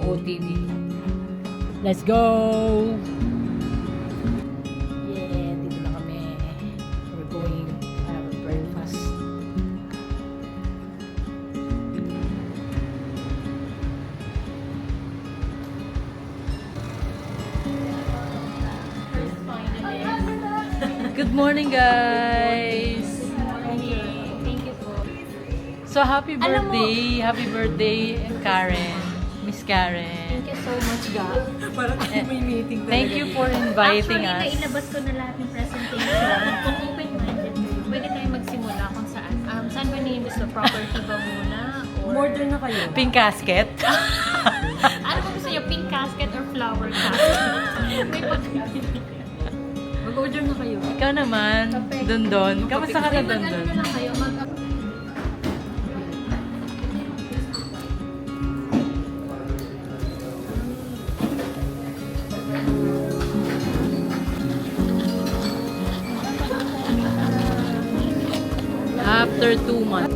OTV. Let's go! Yeah, dito na kami. We're going to have a breakfast. Good morning, guys! Thank you po. So, happy birthday! Happy birthday, Karen. Miss Karen. Thank you so much, Ga. Parang may meeting talaga. Thank you for inviting Actually, us. nailabas ko na lahat ng presentation. Kung open-minded, pwede tayo magsimula kung saan. Saan ba niyo gusto? Property ba muna? Or... Order na kayo. Pink casket. Ano ba gusto niyo? Pink casket or flower casket? May Mag-order na kayo. Ikaw naman, Dondon. Kamusta ka na, Mag-ano Dondon? na lang kayo? After 2 months.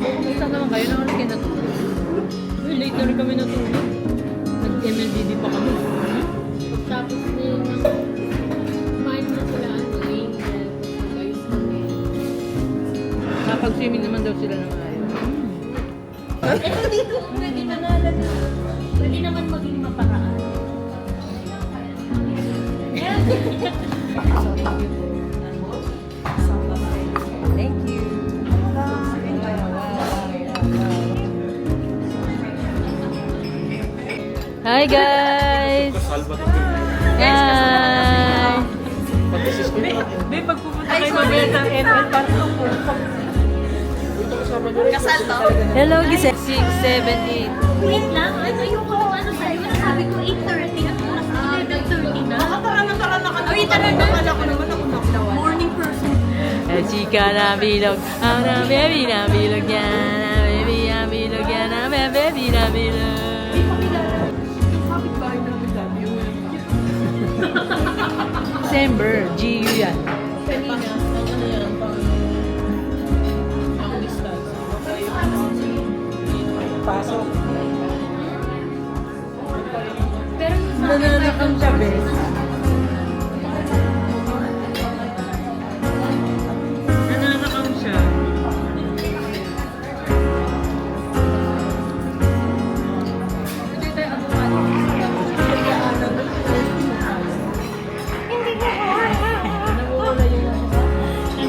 Kumusta naman kayo? Nang oras kayo natulog? Uy, late na rin kami natulog. Nag-MLDD pa kami. Tapos din, kumain na sila doing guys kami. Kapag-swimming naman daw sila ng ayaw. Ito dito, pwede naman maging maparaan. Thank you. Hi, guys! Hi! Babe, pagpupunta kayo mamaya ng NL, parang kasal to? Hello, Giselle. 6, 7, 8. Wait lang, yung ano sa'yo, sabi ko 8:30 at oras 11:30 na. Tara na ka na. Uy, tara na. Akala ko naman ako knockdown. Morning person. Eh, chika na bilog. Ah, na baby na bilog yan. Na baby na bilog yan. Na baby na bilog. Kapit-bahay namin dati. December, GU yan. Kanina, ano yan, ang distance. Pasok. Pero yung sa akin, Nananakam siya, bes. Nananakam siya.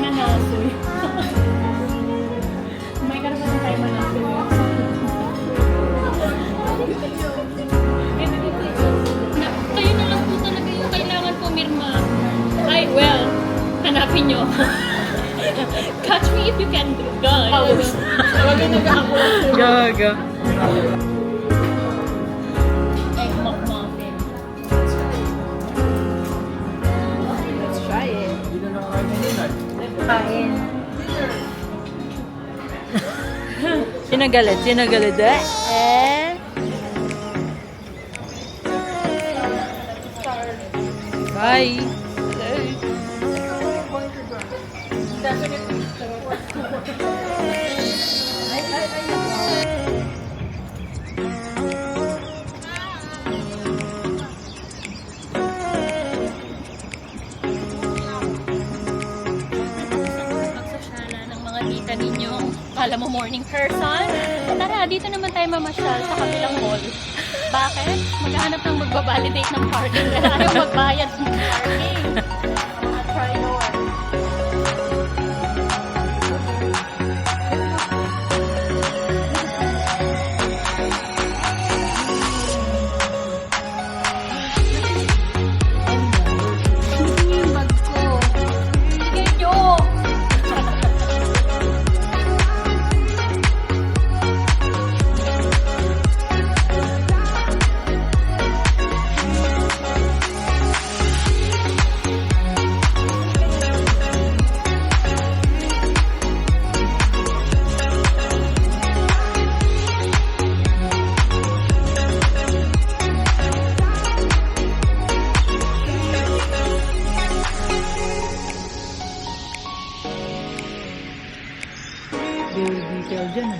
nananasoy. May karapatan tayo manasoy. Kayo na lang po talaga yung kailangan pumirma. Ay, well, hanapin nyo. Catch me if you can do. Gaga. Egg McMuffin. Let's try it. Kain. Sinagalit, sinagalit. Eh? Bye. Magsasala ng mga tita ninyo. Kala mo morning person? Tara, dito naman tayo mamasyal sa kabilang mall. Bakit? Maghahanap ng magbabalidate ng parking. Kaya ayaw magbayad ng parking. Try more. Yung bag ko. Sige nyo! Very detailed dyan.